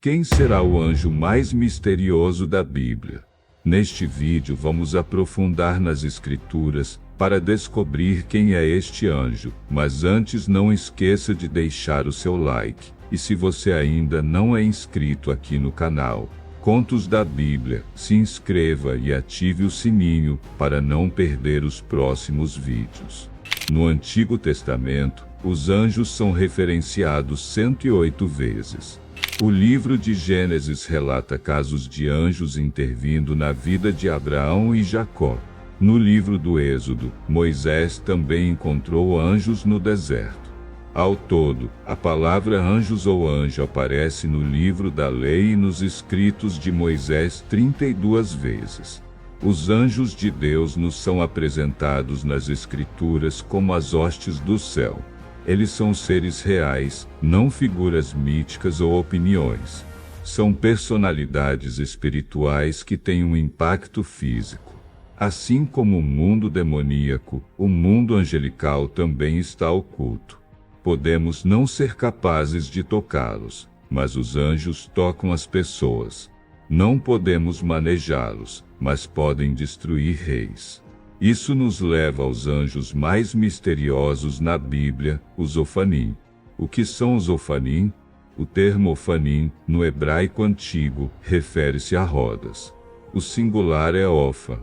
Quem será o anjo mais misterioso da Bíblia? Neste vídeo vamos aprofundar nas Escrituras, para descobrir quem é este anjo, mas antes não esqueça de deixar o seu like, e se você ainda não é inscrito aqui no canal Contos da Bíblia, se inscreva e ative o sininho, para não perder os próximos vídeos. No Antigo Testamento, os anjos são referenciados 108 vezes. O livro de Gênesis relata casos de anjos intervindo na vida de Abraão e Jacó. No livro do Êxodo, Moisés também encontrou anjos no deserto. Ao todo, a palavra anjos ou anjo aparece no livro da lei e nos escritos de Moisés 32 vezes. Os anjos de Deus nos são apresentados nas Escrituras como as hostes do céu. Eles são seres reais, não figuras míticas ou opiniões. São personalidades espirituais que têm um impacto físico. Assim como o mundo demoníaco, o mundo angelical também está oculto. Podemos não ser capazes de tocá-los, mas os anjos tocam as pessoas. Não podemos manejá-los, mas podem destruir reis. Isso nos leva aos anjos mais misteriosos na Bíblia, os Ofanim. O que são os Ofanim? O termo Ofanim, no hebraico antigo, refere-se a rodas. O singular é Ofa.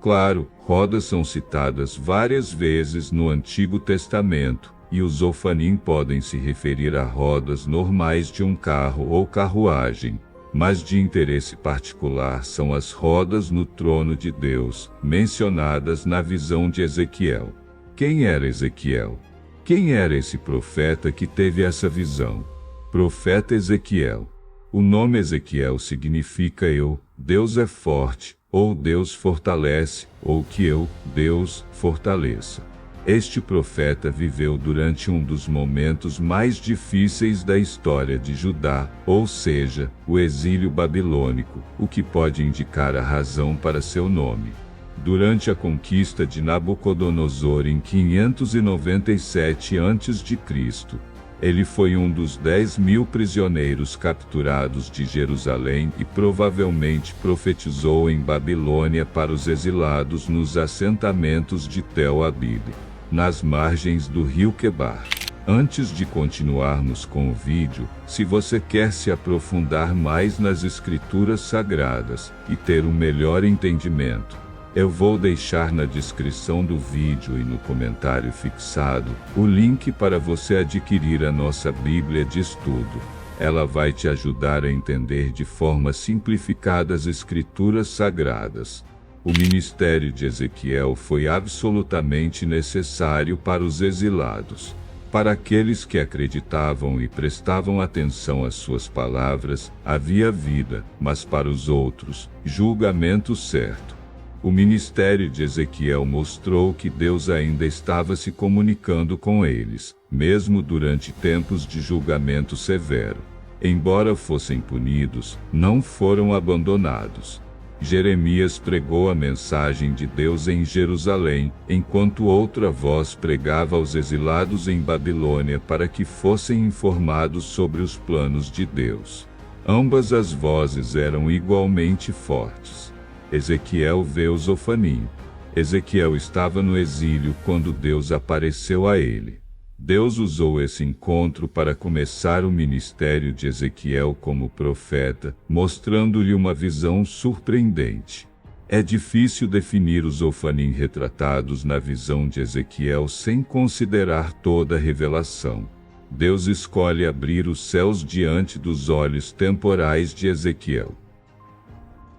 Claro, rodas são citadas várias vezes no Antigo Testamento, e os Ofanim podem se referir a rodas normais de um carro ou carruagem. Mas de interesse particular são as rodas no trono de Deus, mencionadas na visão de Ezequiel. Quem era Ezequiel? Quem era esse profeta que teve essa visão? Profeta Ezequiel. O nome Ezequiel significa eu, Deus é forte, ou Deus fortalece, ou que eu, Deus, fortaleça. Este profeta viveu durante um dos momentos mais difíceis da história de Judá, ou seja, o exílio babilônico, o que pode indicar a razão para seu nome. Durante a conquista de Nabucodonosor em 597 a.C., ele foi um dos 10.000 prisioneiros capturados de Jerusalém e provavelmente profetizou em Babilônia para os exilados nos assentamentos de Tel Abib, nas margens do rio Quebar. Antes de continuarmos com o vídeo, se você quer se aprofundar mais nas Escrituras Sagradas e ter um melhor entendimento, eu vou deixar na descrição do vídeo e no comentário fixado o link para você adquirir a nossa Bíblia de Estudo. Ela vai te ajudar a entender de forma simplificada as Escrituras Sagradas. O ministério de Ezequiel foi absolutamente necessário para os exilados. Para aqueles que acreditavam e prestavam atenção às suas palavras, havia vida, mas para os outros, julgamento certo. O ministério de Ezequiel mostrou que Deus ainda estava se comunicando com eles, mesmo durante tempos de julgamento severo. Embora fossem punidos, não foram abandonados. Jeremias pregou a mensagem de Deus em Jerusalém, enquanto outra voz pregava aos exilados em Babilônia para que fossem informados sobre os planos de Deus. Ambas as vozes eram igualmente fortes. Ezequiel vê os Ofanim. Ezequiel estava no exílio quando Deus apareceu a ele. Deus usou esse encontro para começar o ministério de Ezequiel como profeta, mostrando-lhe uma visão surpreendente. É difícil definir os Ofanim retratados na visão de Ezequiel sem considerar toda a revelação. Deus escolhe abrir os céus diante dos olhos temporais de Ezequiel.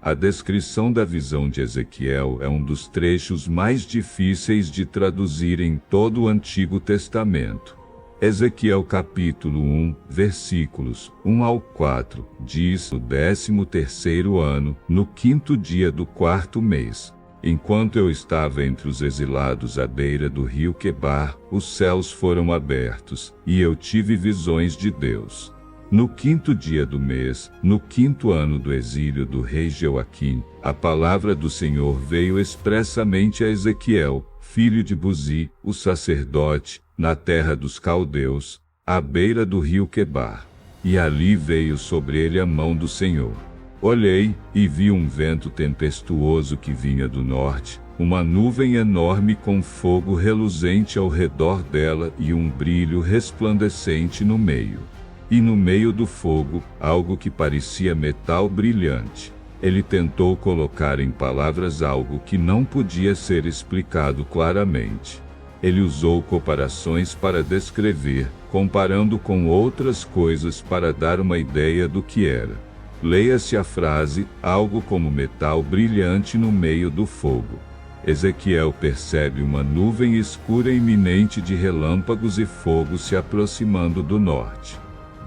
A descrição da visão de Ezequiel é um dos trechos mais difíceis de traduzir em todo o Antigo Testamento. Ezequiel capítulo 1, versículos 1 ao 4, diz: no 13º ano, no 5º dia do 4º mês, enquanto eu estava entre os exilados à beira do rio Quebar, os céus foram abertos, e eu tive visões de Deus. No 5º dia do mês, no 5º ano do exílio do rei Jeoaquim, a palavra do Senhor veio expressamente a Ezequiel, filho de Buzi, o sacerdote, na terra dos caldeus, à beira do rio Quebar. e ali veio sobre ele a mão do Senhor. Olhei, e vi um vento tempestuoso que vinha do norte, uma nuvem enorme com fogo reluzente ao redor dela e um brilho resplandecente no meio. E no meio do fogo, algo que parecia metal brilhante. Ele tentou colocar em palavras algo que não podia ser explicado claramente. Ele usou comparações para descrever, comparando com outras coisas para dar uma ideia do que era. Leia-se a frase, algo como metal brilhante no meio do fogo. Ezequiel percebe uma nuvem escura iminente de relâmpagos e fogo se aproximando do norte.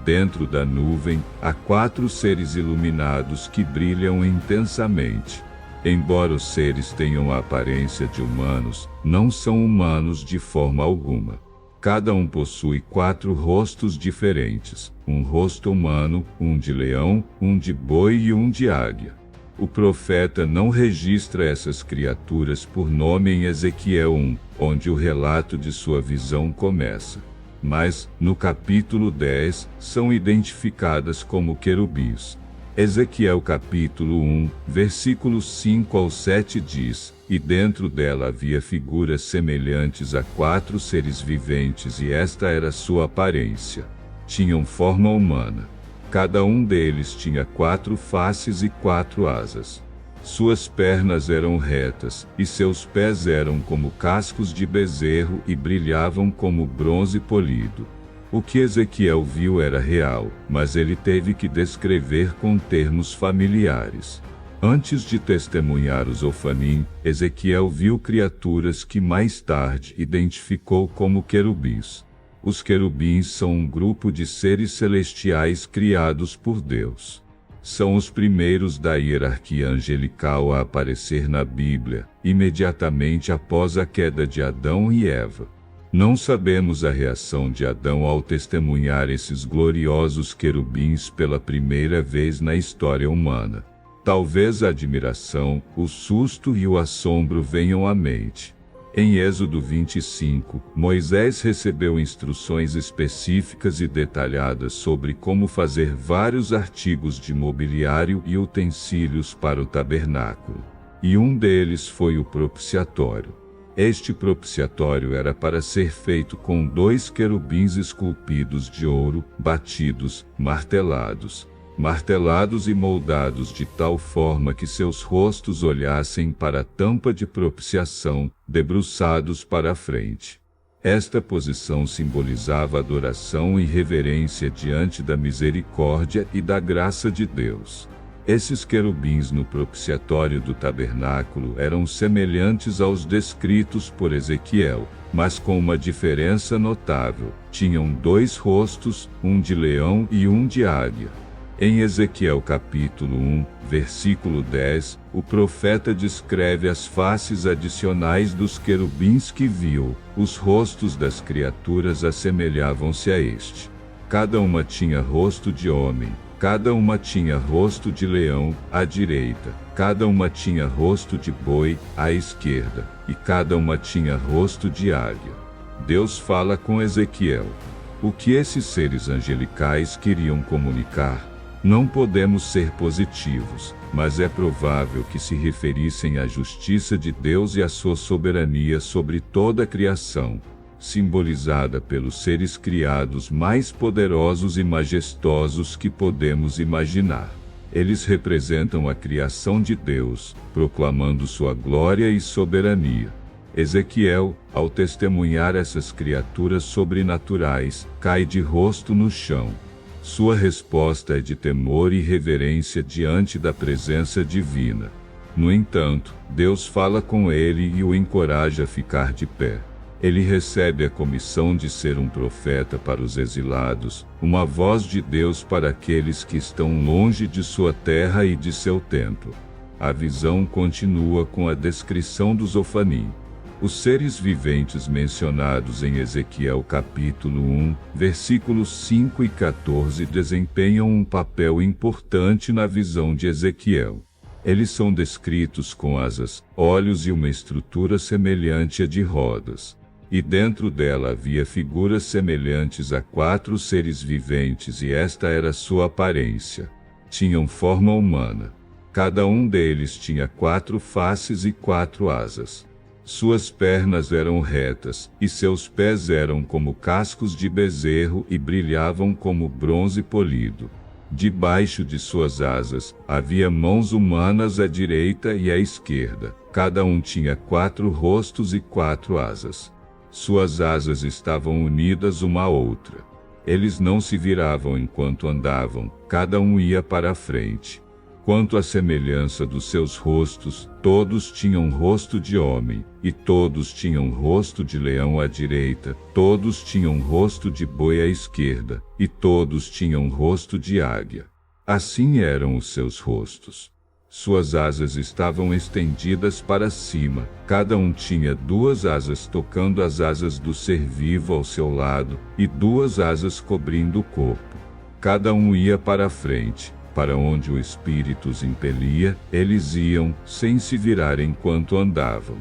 Dentro da nuvem, há 4 seres iluminados que brilham intensamente. Embora os seres tenham a aparência de humanos, não são humanos de forma alguma. Cada um possui 4 rostos diferentes, um rosto humano, um de leão, um de boi e um de águia. O profeta não registra essas criaturas por nome em Ezequiel 1, onde o relato de sua visão começa. Mas, no capítulo 10, são identificadas como querubins. Ezequiel capítulo 1, versículos 5 ao 7 diz: E dentro dela havia figuras semelhantes a 4 seres viventes e esta era sua aparência. Tinham forma humana. Cada um deles tinha 4 faces e 4 asas. Suas pernas eram retas, e seus pés eram como cascos de bezerro e brilhavam como bronze polido. O que Ezequiel viu era real, mas ele teve que descrever com termos familiares. Antes de testemunhar os Ofanim, Ezequiel viu criaturas que mais tarde identificou como querubins. Os querubins são um grupo de seres celestiais criados por Deus. São os primeiros da hierarquia angelical a aparecer na Bíblia, imediatamente após a queda de Adão e Eva. Não sabemos a reação de Adão ao testemunhar esses gloriosos querubins pela primeira vez na história humana. Talvez a admiração, o susto e o assombro venham à mente. Em Êxodo 25, Moisés recebeu instruções específicas e detalhadas sobre como fazer vários artigos de mobiliário e utensílios para o tabernáculo. E um deles foi o propiciatório. Este propiciatório era para ser feito com 2 querubins esculpidos de ouro, batidos, martelados e moldados de tal forma que seus rostos olhassem para a tampa de propiciação, debruçados para a frente. Esta posição simbolizava adoração e reverência diante da misericórdia e da graça de Deus. Esses querubins no propiciatório do tabernáculo eram semelhantes aos descritos por Ezequiel, mas com uma diferença notável. Tinham 2 rostos, um de leão e um de águia. Em Ezequiel capítulo 1, versículo 10, o profeta descreve as faces adicionais dos querubins que viu. Os rostos das criaturas assemelhavam-se a este. Cada uma tinha rosto de homem, cada uma tinha rosto de leão, à direita, cada uma tinha rosto de boi, à esquerda, e cada uma tinha rosto de águia. Deus fala com Ezequiel. O que esses seres angelicais queriam comunicar? Não podemos ser positivos, mas é provável que se referissem à justiça de Deus e à sua soberania sobre toda a criação, simbolizada pelos seres criados mais poderosos e majestosos que podemos imaginar. Eles representam a criação de Deus, proclamando sua glória e soberania. Ezequiel, ao testemunhar essas criaturas sobrenaturais, cai de rosto no chão. Sua resposta é de temor e reverência diante da presença divina. No entanto, Deus fala com ele e o encoraja a ficar de pé. Ele recebe a comissão de ser um profeta para os exilados, uma voz de Deus para aqueles que estão longe de sua terra e de seu templo. A visão continua com a descrição dos Ofanim. Os seres viventes mencionados em Ezequiel capítulo 1, versículos 5 e 14 desempenham um papel importante na visão de Ezequiel. Eles são descritos com asas, olhos e uma estrutura semelhante à de rodas. E dentro dela havia figuras semelhantes a 4 seres viventes, e esta era sua aparência. Tinham forma humana. Cada um deles tinha 4 faces e 4 asas. Suas pernas eram retas, e seus pés eram como cascos de bezerro e brilhavam como bronze polido. Debaixo de suas asas, havia mãos humanas à direita e à esquerda. Cada um tinha 4 rostos e 4 asas. Suas asas estavam unidas uma à outra. Eles não se viravam enquanto andavam, cada um ia para a frente. Quanto à semelhança dos seus rostos, todos tinham rosto de homem, e todos tinham rosto de leão à direita, todos tinham rosto de boi à esquerda, e todos tinham rosto de águia. Assim eram os seus rostos. Suas asas estavam estendidas para cima, cada um tinha 2 asas tocando as asas do ser vivo ao seu lado, e 2 asas cobrindo o corpo. Cada um ia para a frente. Para onde o Espírito os impelia, eles iam, sem se virar enquanto andavam.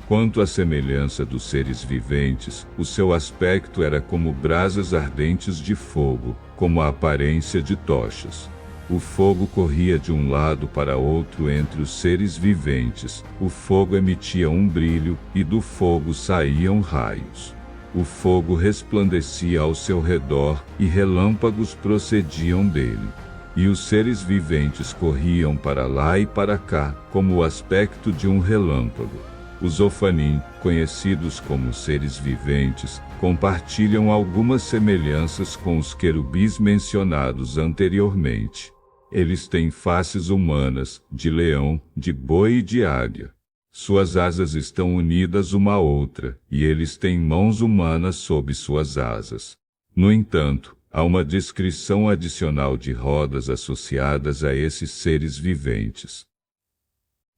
Quanto à semelhança dos seres viventes, o seu aspecto era como brasas ardentes de fogo, como a aparência de tochas. O fogo corria de um lado para outro entre os seres viventes, o fogo emitia um brilho, e do fogo saíam raios. O fogo resplandecia ao seu redor, e relâmpagos procediam dele. E os seres viventes corriam para lá e para cá, como o aspecto de um relâmpago. Os Ofanim, conhecidos como seres viventes, compartilham algumas semelhanças com os querubins mencionados anteriormente. Eles têm faces humanas, de leão, de boi e de águia. Suas asas estão unidas uma à outra, e eles têm mãos humanas sob suas asas. No entanto, há uma descrição adicional de rodas associadas a esses seres viventes.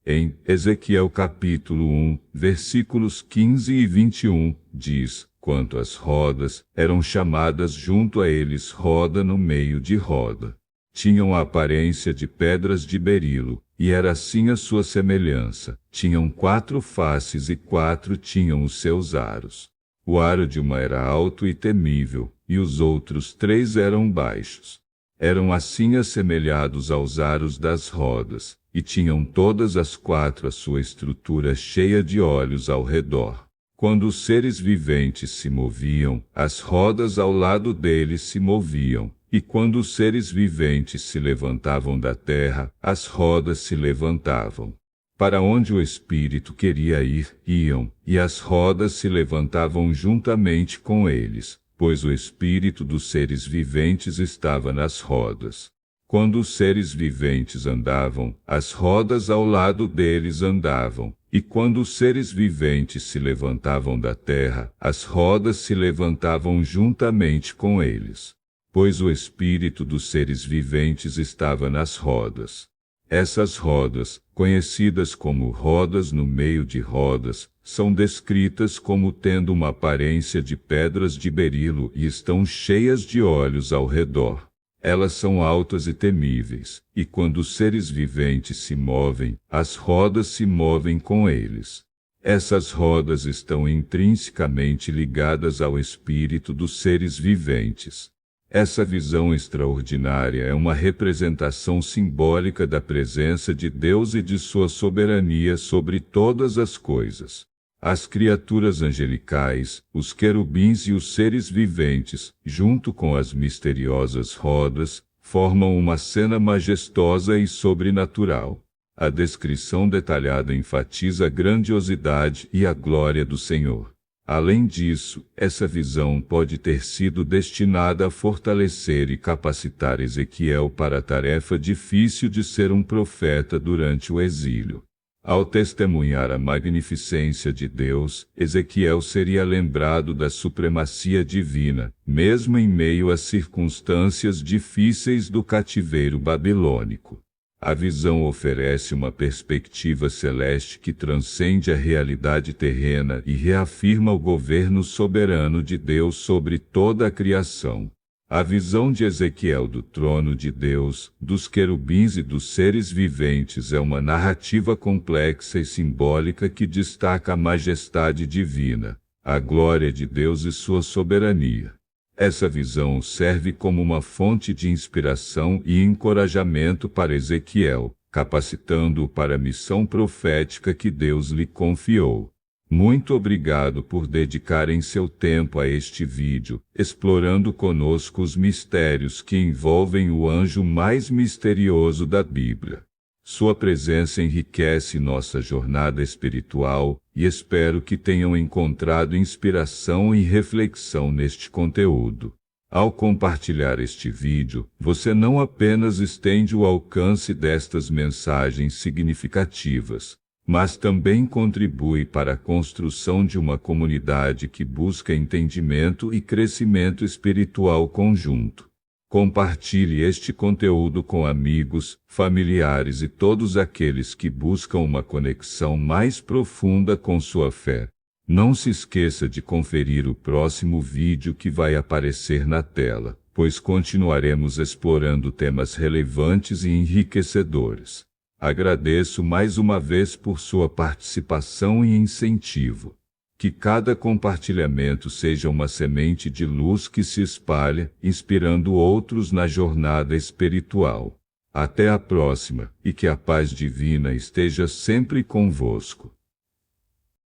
Em Ezequiel capítulo 1, versículos 15 e 21, diz, quanto às rodas, eram chamadas junto a eles roda no meio de roda. Tinham a aparência de pedras de berilo, e era assim a sua semelhança. Tinham 4 faces e 4 tinham os seus aros. O aro de uma era alto e temível, e os outros 3 eram baixos. Eram assim assemelhados aos aros das rodas, e tinham todas as 4 a sua estrutura cheia de olhos ao redor. Quando os seres viventes se moviam, as rodas ao lado deles se moviam, e quando os seres viventes se levantavam da terra, as rodas se levantavam. Para onde o Espírito queria ir, iam, e as rodas se levantavam juntamente com eles, pois o Espírito dos seres viventes estava nas rodas. Quando os seres viventes andavam, as rodas ao lado deles andavam, e quando os seres viventes se levantavam da terra, as rodas se levantavam juntamente com eles, pois o Espírito dos seres viventes estava nas rodas. Essas rodas, conhecidas como rodas no meio de rodas, são descritas como tendo uma aparência de pedras de berilo e estão cheias de olhos ao redor. Elas são altas e temíveis, e quando os seres viventes se movem, as rodas se movem com eles. Essas rodas estão intrinsecamente ligadas ao espírito dos seres viventes. Essa visão extraordinária é uma representação simbólica da presença de Deus e de sua soberania sobre todas as coisas. As criaturas angelicais, os querubins e os seres viventes, junto com as misteriosas rodas, formam uma cena majestosa e sobrenatural. A descrição detalhada enfatiza a grandiosidade e a glória do Senhor. Além disso, essa visão pode ter sido destinada a fortalecer e capacitar Ezequiel para a tarefa difícil de ser um profeta durante o exílio. Ao testemunhar a magnificência de Deus, Ezequiel seria lembrado da supremacia divina, mesmo em meio às circunstâncias difíceis do cativeiro babilônico. A visão oferece uma perspectiva celeste que transcende a realidade terrena e reafirma o governo soberano de Deus sobre toda a criação. A visão de Ezequiel do trono de Deus, dos querubins e dos seres viventes é uma narrativa complexa e simbólica que destaca a majestade divina. a glória de Deus e sua soberania. Essa visão serve como uma fonte de inspiração e encorajamento para Ezequiel, capacitando-o para a missão profética que Deus lhe confiou. Muito obrigado por dedicarem seu tempo a este vídeo, explorando conosco os mistérios que envolvem o anjo mais misterioso da Bíblia. Sua presença enriquece nossa jornada espiritual e espero que tenham encontrado inspiração e reflexão neste conteúdo. Ao compartilhar este vídeo, você não apenas estende o alcance destas mensagens significativas, mas também contribui para a construção de uma comunidade que busca entendimento e crescimento espiritual conjunto. Compartilhe este conteúdo com amigos, familiares e todos aqueles que buscam uma conexão mais profunda com sua fé. Não se esqueça de conferir o próximo vídeo que vai aparecer na tela, pois continuaremos explorando temas relevantes e enriquecedores. Agradeço mais uma vez por sua participação e incentivo. Que cada compartilhamento seja uma semente de luz que se espalha, inspirando outros na jornada espiritual. Até a próxima, e que a paz divina esteja sempre convosco.